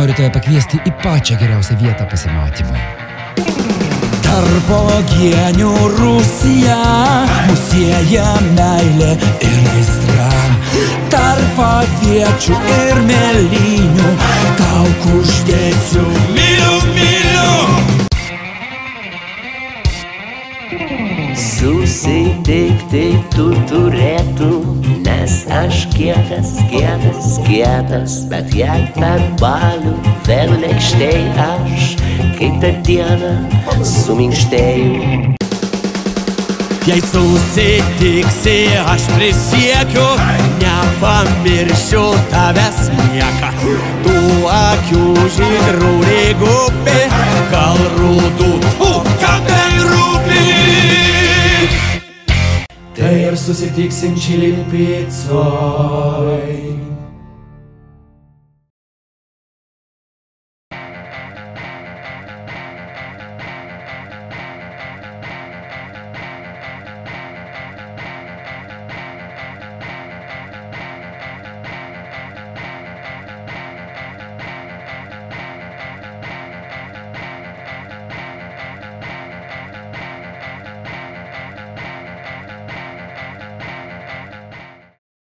noriu tave pakviesti į pačią geriausią vietą pasimatymui. Tarp uogienių Rusija, mus sieja meilė ir aistra. Tarp aviečių ir mėlynių, tau uždėsiu myliu, myliu. Susitikti tu turėtum, nes aš kietas, bet jei per balių vėl lėkštei aš, kaip tą dieną suminkštėjau. Jei susitiksi, aš prisiekiu, nepamiršiu tavęs nieka. Tų akių žydrų rėgupi, gal rūdų, kam tai rūpi. Tai ir susitiksim Čili picoj.